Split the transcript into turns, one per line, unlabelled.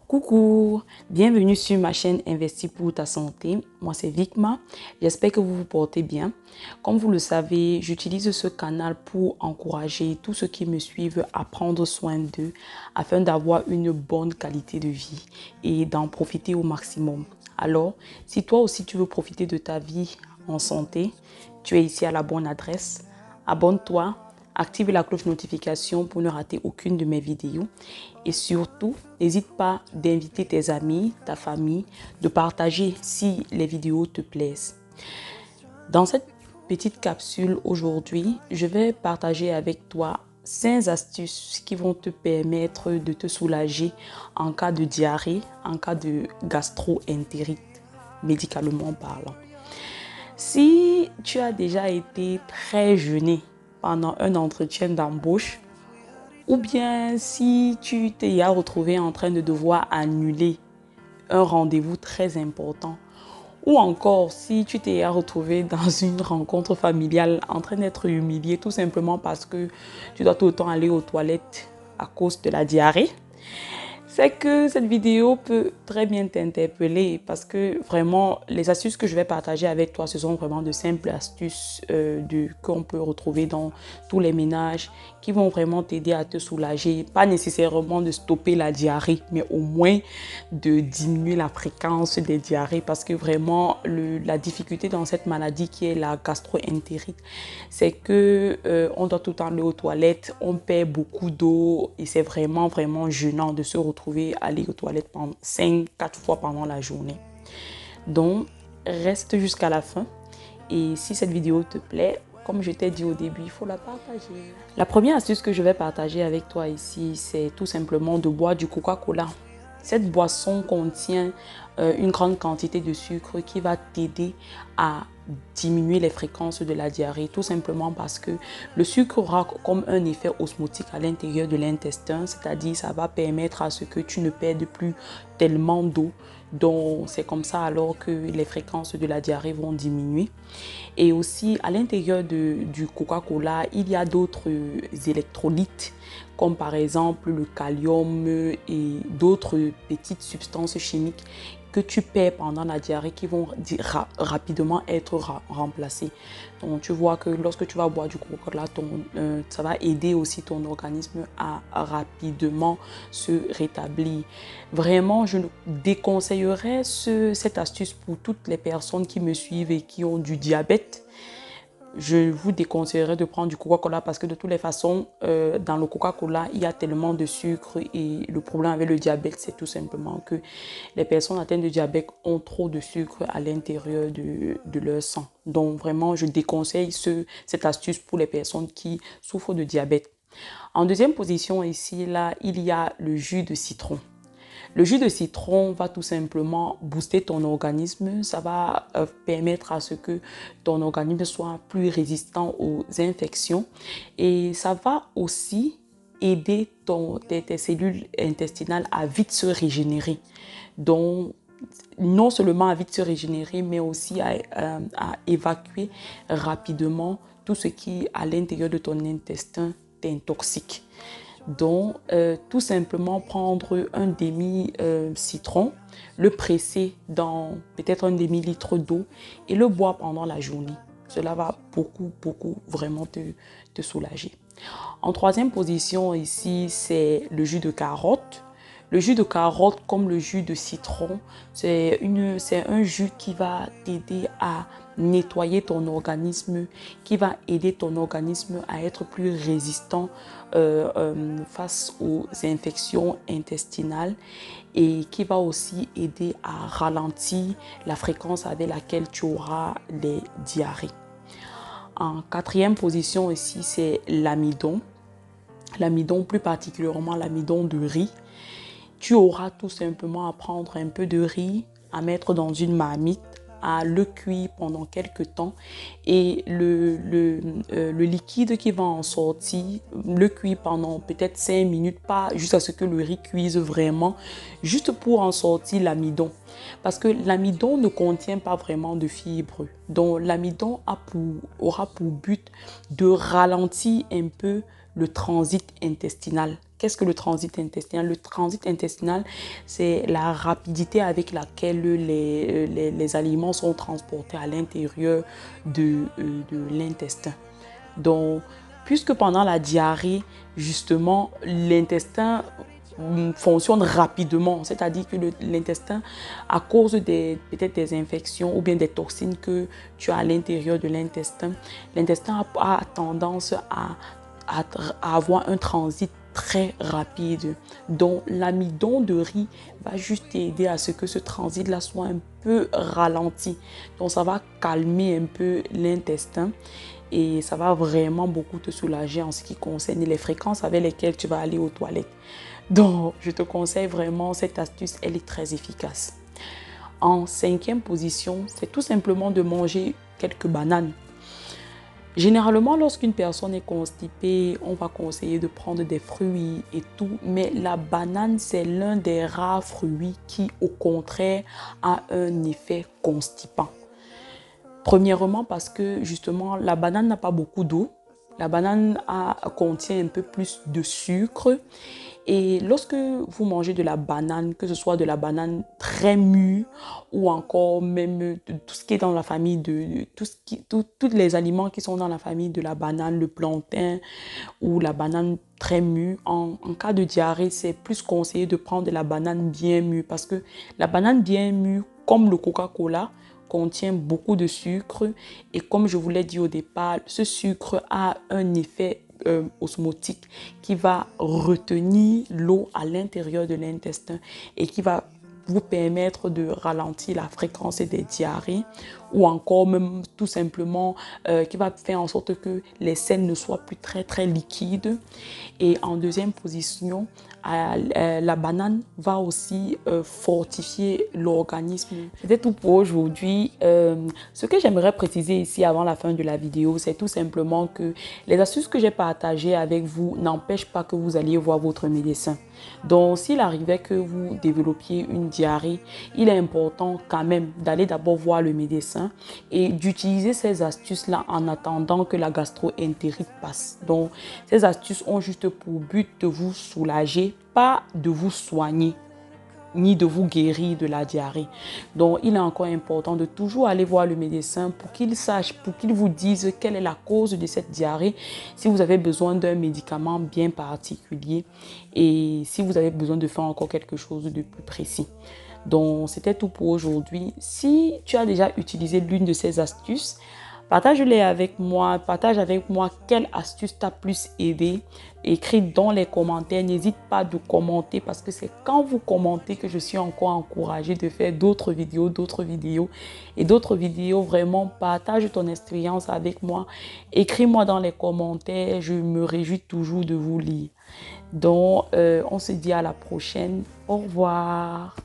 Coucou, bienvenue sur ma chaîne Investis pour ta santé. Moi c'est Vicma, j'espère que vous vous portez bien. Comme vous le savez, j'utilise ce canal pour encourager tous ceux qui me suivent à prendre soin d'eux afin d'avoir une bonne qualité de vie et d'en profiter au maximum. Alors, si toi aussi tu veux profiter de ta vie en santé, tu es ici à la bonne adresse. Abonne-toi. Active la cloche notification pour ne rater aucune de mes vidéos. Et surtout, n'hésite pas d'inviter tes amis, ta famille, de partager si les vidéos te plaisent. Dans cette petite capsule aujourd'hui, je vais partager avec toi 5 astuces qui vont te permettre de te soulager en cas de diarrhée, en cas de gastro-entérite, médicalement parlant. Si tu as déjà été très gêné pendant un entretien d'embauche, ou bien si tu t'es retrouvé en train de devoir annuler un rendez-vous très important, ou encore si tu t'es retrouvé dans une rencontre familiale en train d'être humilié tout simplement parce que tu dois tout le temps aller aux toilettes à cause de la diarrhée, c'est que cette vidéo peut très bien t'interpeller parce que vraiment, les astuces que je vais partager avec toi, ce sont vraiment de simples astuces qu'on peut retrouver dans tous les ménages qui vont vraiment t'aider à te soulager. Pas nécessairement de stopper la diarrhée, mais au moins de diminuer la fréquence des diarrhées parce que vraiment, la difficulté dans cette maladie qui est la gastro-entérite, c'est que on doit tout le temps aller aux toilettes, on perd beaucoup d'eau et c'est vraiment gênant de se retrouver aller aux toilettes 5-4 fois pendant la journée. Donc, reste jusqu'à la fin et si cette vidéo te plaît, comme je t'ai dit au début, il faut la partager. La première astuce que je vais partager avec toi ici, c'est tout simplement de boire du Coca-Cola. Cette boisson contient une grande quantité de sucre qui va t'aider à diminuer les fréquences de la diarrhée, tout simplement parce que le sucre aura comme un effet osmotique à l'intérieur de l'intestin, c'est-à-dire ça va permettre à ce que tu ne perdes plus tellement d'eau. Donc c'est comme ça alors que les fréquences de la diarrhée vont diminuer. Et aussi à l'intérieur du Coca-Cola, il y a d'autres électrolytes comme par exemple le kalium et d'autres petites substances chimiques que tu perds pendant la diarrhée qui vont rapidement être remplacées. Donc tu vois que lorsque tu vas boire du Coca-Cola, ça va aider aussi ton organisme à rapidement se rétablir. Vraiment, je déconseillerais cette astuce pour toutes les personnes qui me suivent et qui ont du diabète. Je vous déconseillerais de prendre du Coca-Cola parce que de toutes les façons, dans le Coca-Cola, il y a tellement de sucre et le problème avec le diabète, c'est tout simplement que les personnes atteintes de diabète ont trop de sucre à l'intérieur de leur sang. Donc vraiment, je déconseille cette astuce pour les personnes qui souffrent de diabète. En deuxième position ici, là, il y a le jus de citron. Le jus de citron va tout simplement booster ton organisme. Ça va permettre à ce que ton organisme soit plus résistant aux infections. Et ça va aussi aider tes cellules intestinales à vite se régénérer. Donc, non seulement à vite se régénérer, mais aussi à évacuer rapidement tout ce qui, à l'intérieur de ton intestin, t'intoxique. Donc, tout simplement prendre un demi-citron, le presser dans peut-être un demi-litre d'eau et le boire pendant la journée. Cela va beaucoup vraiment te soulager. En troisième position ici, c'est le jus de carotte. Le jus de carotte, comme le jus de citron, c'est un jus qui va t'aider à nettoyer ton organisme, qui va aider ton organisme à être plus résistant face aux infections intestinales et qui va aussi aider à ralentir la fréquence avec laquelle tu auras les diarrhées. En quatrième position ici, c'est l'amidon. L'amidon, plus particulièrement l'amidon de riz. Tu auras tout simplement à prendre un peu de riz, à mettre dans une marmite, à le cuire pendant quelques temps et le liquide qui va en sortir, le cuire pendant peut-être 5 minutes, pas jusqu'à ce que le riz cuise vraiment, juste pour en sortir l'amidon. Parce que l'amidon ne contient pas vraiment de fibres. Donc l'amidon aura pour but de ralentir un peu le transit intestinal. qu'est-ce que le transit intestinal? Le transit intestinal, c'est la rapidité avec laquelle les aliments sont transportés à l'intérieur de l'intestin. Donc, puisque pendant la diarrhée, justement, l'intestin fonctionne rapidement, c'est-à-dire que l'intestin, à cause peut-être des infections ou bien des toxines que tu as à l'intérieur de l'intestin, l'intestin a tendance à avoir un transit très rapide. Donc l'amidon de riz va juste aider à ce que ce transit-là soit un peu ralenti. Donc ça va calmer un peu l'intestin et ça va vraiment beaucoup te soulager en ce qui concerne les fréquences avec lesquelles tu vas aller aux toilettes. Donc, je te conseille vraiment cette astuce, elle est très efficace. En 5e position, c'est tout simplement de manger quelques bananes. Généralement, lorsqu'une personne est constipée, on va conseiller de prendre des fruits et tout, mais la banane, c'est l'un des rares fruits qui, au contraire, a un effet constipant. Premièrement, parce que justement, la banane n'a pas beaucoup d'eau. La banane contient un peu plus de sucre. Et lorsque vous mangez de la banane, que ce soit de la banane très mûre ou encore même tout ce qui est dans la famille de tous les aliments qui sont dans la famille de la banane, le plantain ou la banane très mûre, en cas de diarrhée, c'est plus conseillé de prendre de la banane bien mûre parce que la banane bien mûre, comme le Coca-Cola, contient beaucoup de sucre et comme je vous l'ai dit au départ, ce sucre a un effet osmotique qui va retenir l'eau à l'intérieur de l'intestin et qui va vous permettre de ralentir la fréquence des diarrhées ou encore même tout simplement qui va faire en sorte que les selles ne soient plus très liquides. Et en 2e position, la banane va aussi fortifier l'organisme. C'était tout pour aujourd'hui. Ce que j'aimerais préciser ici avant la fin de la vidéo, c'est tout simplement que les astuces que j'ai partagées avec vous n'empêchent pas que vous alliez voir votre médecin. Donc, s'il arrivait que vous développiez une diarrhée, il est important quand même d'aller d'abord voir le médecin et d'utiliser ces astuces-là en attendant que la gastro-entérite passe. Donc, ces astuces ont juste pour but de vous soulager, pas de vous soigner ni de vous guérir de la diarrhée. Donc, il est encore important de toujours aller voir le médecin pour qu'il sache, pour qu'il vous dise quelle est la cause de cette diarrhée, si vous avez besoin d'un médicament bien particulier et si vous avez besoin de faire encore quelque chose de plus précis. Donc, c'était tout pour aujourd'hui. Si tu as déjà utilisé l'une de ces astuces, partage-les avec moi, partage avec moi quelle astuce t'a plus aidé. Écris dans les commentaires, n'hésite pas de commenter parce que c'est quand vous commentez que je suis encore encouragée de faire d'autres vidéos et d'autres vidéos. Vraiment, partage ton expérience avec moi. Écris-moi dans les commentaires, je me réjouis toujours de vous lire. Donc, on se dit à la prochaine. Au revoir.